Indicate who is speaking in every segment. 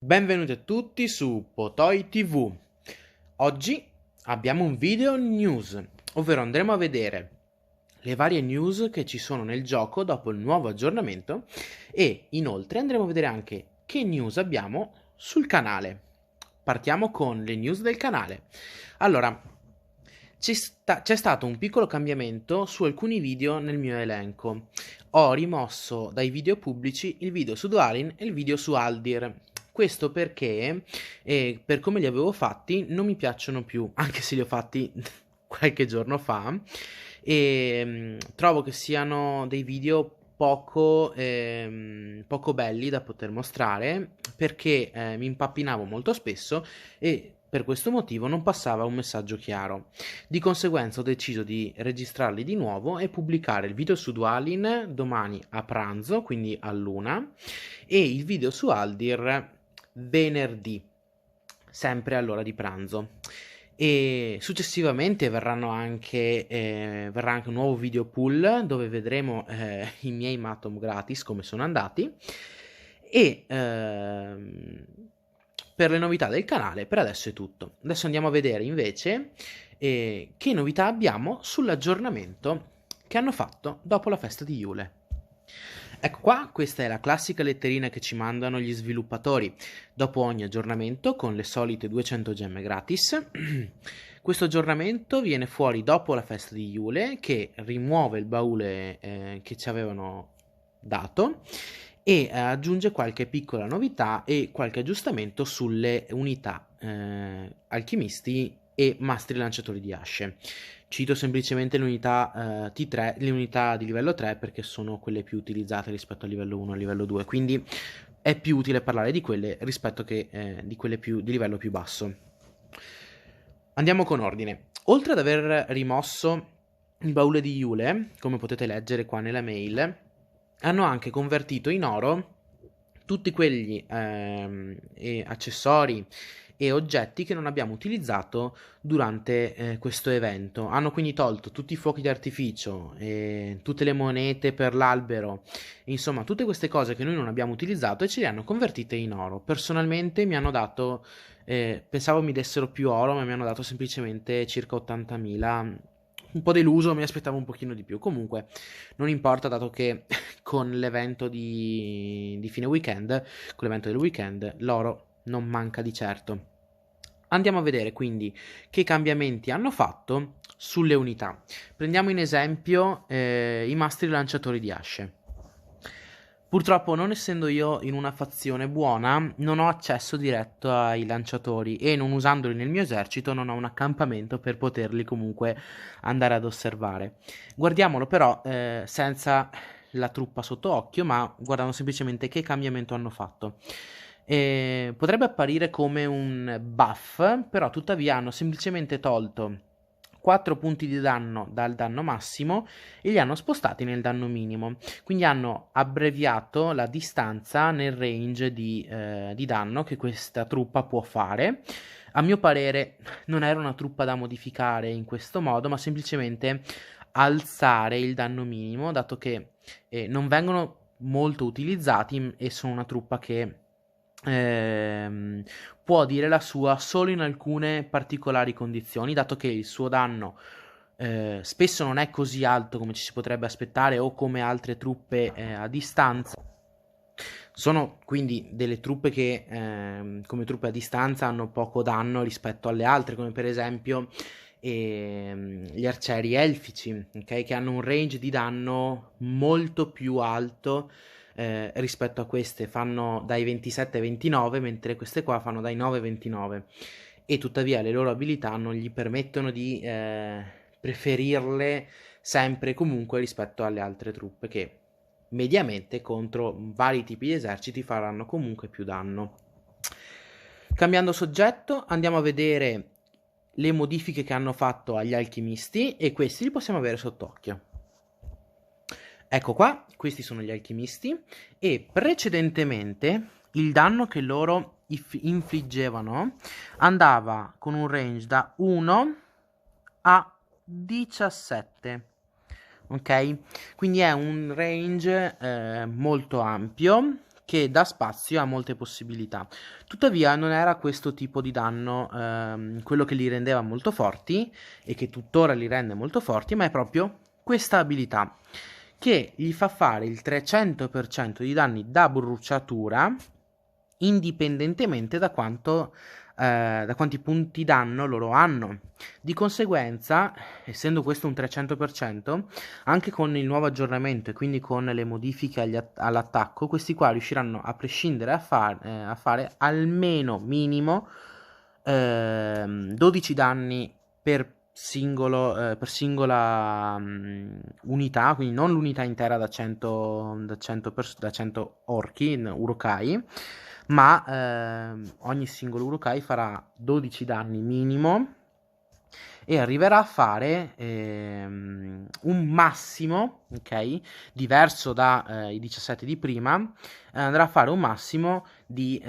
Speaker 1: Benvenuti a tutti su Potoi TV. Oggi abbiamo un video news, ovvero andremo a vedere le varie news che ci sono nel gioco dopo il nuovo aggiornamento e inoltre andremo a vedere anche che news abbiamo sul canale. Partiamo con le news del canale. Allora, c'è stato un piccolo cambiamento su alcuni video nel mio elenco. Ho rimosso dai video pubblici il video su Dwalin e il video su Aldir. Questo perché, per come li avevo fatti, non mi piacciono più, anche se li ho fatti qualche giorno fa. E trovo che siano dei video poco belli da poter mostrare, perché mi impappinavo molto spesso e per questo motivo non passava un messaggio chiaro. Di conseguenza ho deciso di registrarli di nuovo e pubblicare il video su Dwalin domani a pranzo, quindi all'una, e il video su Aldir venerdì, sempre all'ora di pranzo. E successivamente verrà anche un nuovo video pool dove vedremo i miei Matom gratis come sono andati e per le novità del canale per adesso è tutto. Adesso andiamo a vedere invece che novità abbiamo sull'aggiornamento che hanno fatto dopo la festa di Yule. Ecco qua, questa è la classica letterina che ci mandano gli sviluppatori dopo ogni aggiornamento con le solite 200 gemme gratis. Questo aggiornamento viene fuori dopo la festa di Yule, che rimuove il baule che ci avevano dato e aggiunge qualche piccola novità e qualche aggiustamento sulle unità alchimisti e mastri lanciatori di asce. Cito semplicemente le unità T3, le unità di livello 3 perché sono quelle più utilizzate rispetto al livello 1 e al livello 2, quindi è più utile parlare di quelle rispetto che di quelle di livello più basso. Andiamo con ordine. Oltre ad aver rimosso il baule di Yule, come potete leggere qua nella mail, hanno anche convertito in oro tutti quegli accessori e oggetti che non abbiamo utilizzato durante questo evento. Hanno quindi tolto tutti i fuochi d'artificio, tutte le monete per l'albero, insomma tutte queste cose che noi non abbiamo utilizzato e ce le hanno convertite in oro. Personalmente mi hanno dato, pensavo mi dessero più oro, ma mi hanno dato semplicemente circa 80.000. Un po' deluso, mi aspettavo un pochino di più. Comunque non importa, dato che con l'evento di fine weekend, con l'evento del weekend, l'oro non manca di certo. Andiamo a vedere quindi che cambiamenti hanno fatto sulle unità. Prendiamo in esempio i mastri lanciatori di asce. Purtroppo, non essendo io in una fazione buona, non ho accesso diretto ai lanciatori e non usandoli nel mio esercito non ho un accampamento per poterli comunque andare ad osservare. Guardiamolo però senza la truppa sotto occhio, ma guardando semplicemente che cambiamento hanno fatto. Potrebbe apparire come un buff, però tuttavia hanno semplicemente tolto 4 punti di danno dal danno massimo e li hanno spostati nel danno minimo, quindi hanno abbreviato la distanza nel range di danno che questa truppa può fare. A mio parere non era una truppa da modificare in questo modo, ma semplicemente alzare il danno minimo, dato che non vengono molto utilizzati e sono una truppa che può dire la sua solo in alcune particolari condizioni, dato che il suo danno spesso non è così alto come ci si potrebbe aspettare o come altre truppe a distanza. Sono quindi delle truppe che come truppe a distanza hanno poco danno rispetto alle altre, come per esempio gli arcieri elfici, okay? Che hanno un range di danno molto più alto rispetto a queste. Fanno dai 27 ai 29, mentre queste qua fanno dai 9 ai 29, e tuttavia le loro abilità non gli permettono di preferirle sempre e comunque rispetto alle altre truppe che mediamente contro vari tipi di eserciti faranno comunque più danno. Cambiando soggetto, andiamo a vedere le modifiche che hanno fatto agli alchimisti e questi li possiamo avere sott'occhio. Ecco qua, questi sono gli alchimisti e precedentemente il danno che loro infliggevano andava con un range da 1 a 17, ok? Quindi è un range molto ampio che dà spazio a molte possibilità. Tuttavia non era questo tipo di danno quello che li rendeva molto forti e che tuttora li rende molto forti, ma è proprio questa abilità che gli fa fare il 300% di danni da bruciatura indipendentemente da quanti punti danno loro hanno. Di conseguenza, essendo questo un 300%, anche con il nuovo aggiornamento e quindi con le modifiche all'attacco, questi qua riusciranno a prescindere a fare almeno minimo 12 danni per singola unità, quindi non l'unità intera da 100 orchi, urukai, ma ogni singolo urukai farà 12 danni minimo e arriverà a fare un massimo, ok, diverso dai 17 di prima, andrà a fare un massimo di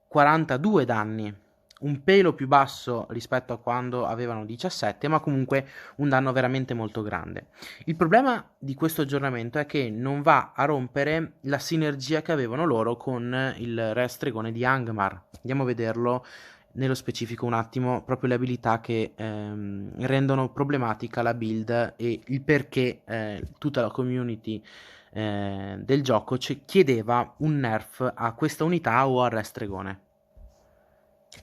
Speaker 1: 42 danni, un pelo più basso rispetto a quando avevano 17, ma comunque un danno veramente molto grande. Il problema di questo aggiornamento è che non va a rompere la sinergia che avevano loro con il re stregone di Angmar. Andiamo a vederlo nello specifico un attimo, proprio le abilità che rendono problematica la build e il perché tutta la community del gioco chiedeva un nerf a questa unità o al re stregone.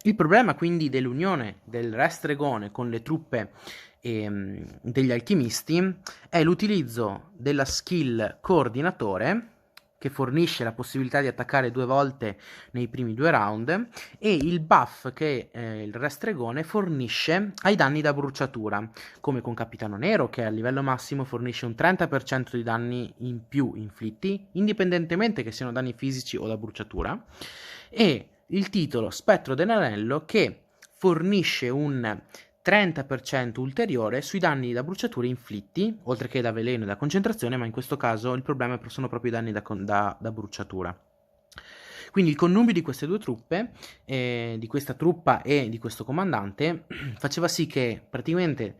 Speaker 1: Il problema quindi dell'unione del re stregone con le truppe degli alchimisti è l'utilizzo della skill coordinatore, che fornisce la possibilità di attaccare 2 volte nei primi 2 round, e il buff che il re stregone fornisce ai danni da bruciatura, come con Capitano Nero, che a livello massimo fornisce un 30% di danni in più inflitti, indipendentemente che siano danni fisici o da bruciatura, e il titolo Spettro dell'Anello, che fornisce un 30% ulteriore sui danni da bruciature inflitti, oltre che da veleno e da concentrazione, ma in questo caso il problema sono proprio i danni da bruciatura. Quindi il connubio di queste due truppe, di questa truppa e di questo comandante, faceva sì che praticamente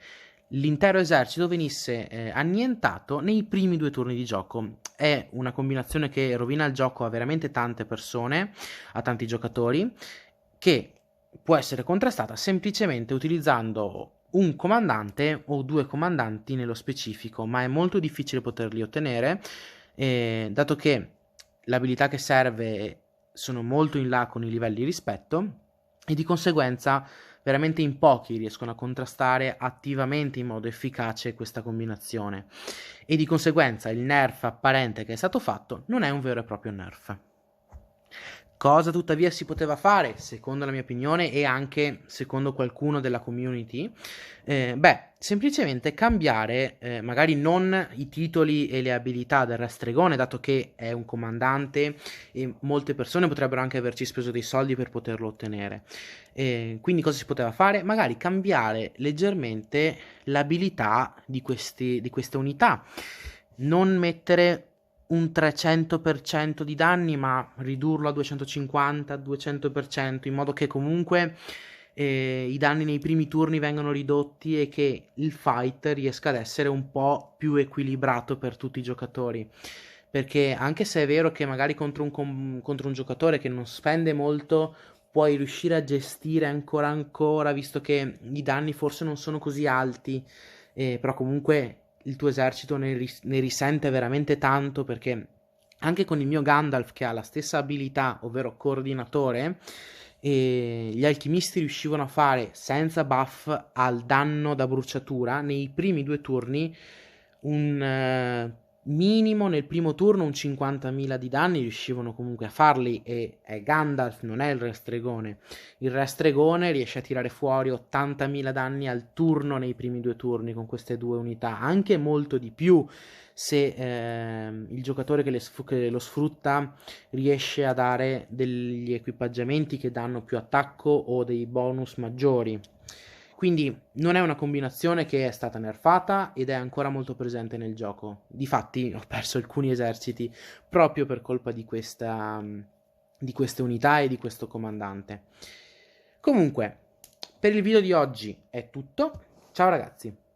Speaker 1: l'intero esercito venisse annientato nei primi 2 turni di gioco. È una combinazione che rovina il gioco a veramente tante persone, a tanti giocatori, che può essere contrastata semplicemente utilizzando un comandante o 2 comandanti nello specifico, ma è molto difficile poterli ottenere, dato che l'abilità che serve sono molto in là con i livelli di rispetto e di conseguenza veramente in pochi riescono a contrastare attivamente in modo efficace questa combinazione e di conseguenza il nerf apparente che è stato fatto non è un vero e proprio nerf. Cosa tuttavia si poteva fare, secondo la mia opinione e anche secondo qualcuno della community? Semplicemente cambiare, magari non i titoli e le abilità del re stregone, dato che è un comandante e molte persone potrebbero anche averci speso dei soldi per poterlo ottenere. Quindi cosa si poteva fare? Magari cambiare leggermente l'abilità di queste unità, non mettere un 300% di danni, ma ridurlo a 250-200%, in modo che comunque i danni nei primi turni vengano ridotti e che il fight riesca ad essere un po' più equilibrato per tutti i giocatori. Perché anche se è vero che magari contro un giocatore che non spende molto puoi riuscire a gestire ancora, visto che i danni forse non sono così alti, però comunque il tuo esercito ne risente veramente tanto, perché anche con il mio Gandalf, che ha la stessa abilità, ovvero coordinatore, gli alchimisti riuscivano a fare senza buff al danno da bruciatura nei primi 2 turni un minimo nel primo turno un 50.000 di danni riuscivano comunque a farli, e è Gandalf, non è il re stregone. Il re stregone riesce a tirare fuori 80.000 danni al turno nei primi 2 turni con queste 2 unità, anche molto di più se il giocatore che lo sfrutta riesce a dare degli equipaggiamenti che danno più attacco o dei bonus maggiori. Quindi non è una combinazione che è stata nerfata ed è ancora molto presente nel gioco. Difatti ho perso alcuni eserciti proprio per colpa di queste unità e di questo comandante. Comunque, per il video di oggi è tutto. Ciao ragazzi!